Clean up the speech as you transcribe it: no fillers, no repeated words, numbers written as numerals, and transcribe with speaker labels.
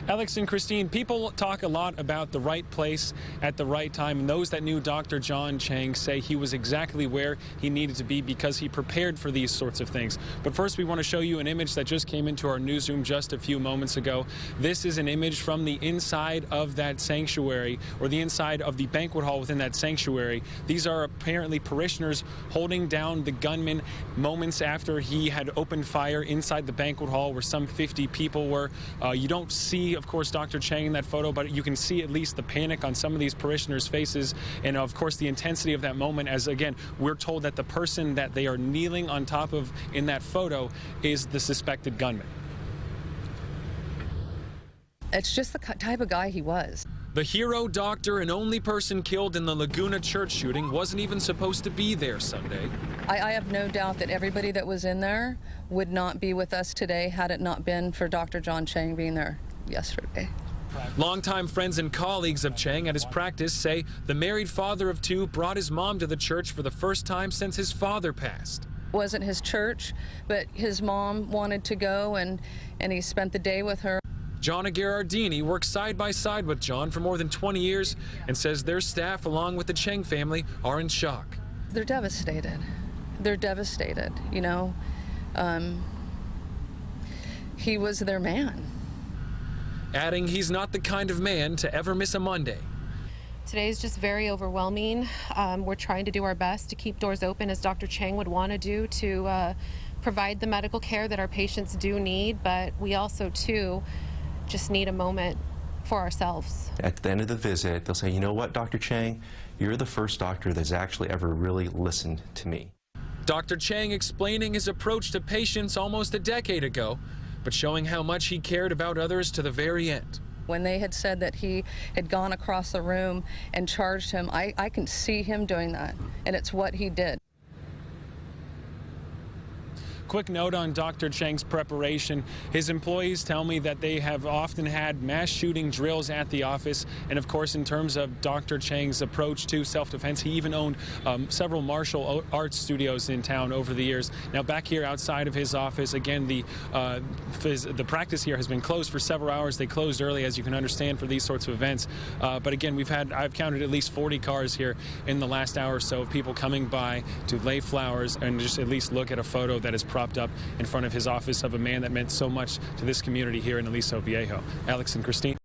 Speaker 1: Alex and Christine, people talk a lot about the right place at the right time, and those that knew Dr. John Chang say he was exactly where he needed to be because he prepared for these sorts of things. But first, we want to show you an image that just came into our newsroom just a few moments ago. This is an image from the inside of that sanctuary, or the inside of the banquet hall within that sanctuary. These are apparently parishioners holding down the gunman moments after he had opened fire inside the banquet hall where some 50 people were. You don't see, of course, Dr. Chang in that photo, but you can see at least the panic on some of these parishioners' faces, and of course the intensity of that moment, as again we're told that the person that they are kneeling on top of in that photo is the suspected gunman.
Speaker 2: It's just the type of guy he was.
Speaker 1: The hero doctor and only person killed in the Laguna church shooting wasn't even supposed to be there Sunday.
Speaker 2: I have no doubt that everybody that was in there would not be with us today had it not been for Dr. John Chang being there yesterday.
Speaker 1: Longtime friends and colleagues of Chang at his practice say the married father of two brought his mom to the church for the first time since his father passed.
Speaker 2: It wasn't his church, but his mom wanted to go, and he spent the day with her.
Speaker 1: John Gherardini works side by side with John for more than 20 years and says their staff, along with the Chang family, are in shock.
Speaker 2: They're devastated. They're devastated, you know. He was their man.
Speaker 1: Adding he's not the kind of man to ever miss a Monday.
Speaker 3: Today is just very overwhelming. We're trying to do our best to keep doors open as Dr. Chang would want to do to provide the medical care that our patients do need, but we also, too, just need a moment for ourselves.
Speaker 4: At the end of the visit, they'll say, you know what, Dr. Chang, you're the first doctor that's actually ever really listened to me.
Speaker 1: Dr. Chang explaining his approach to patients almost a decade ago, but showing how much he cared about others to the very end.
Speaker 2: When they had said that he had gone across the room and charged him, I can see him doing that, and it's what he did.
Speaker 1: Quick note on Dr. Chang's preparation. His employees tell me that they have often had mass shooting drills at the office. And of course, in terms of Dr. Chang's approach to self-defense, he even owned several martial arts studios in town over the years. Now back here outside of his office, again, the practice here has been closed for several hours. They closed early, as you can understand, for these sorts of events. But again, I've counted at least 40 cars here in the last hour or so of people coming by to lay flowers and just at least look at a photo that is propped up in front of his office of a man that meant so much to this community here in Aliso Viejo. Alex and Christine.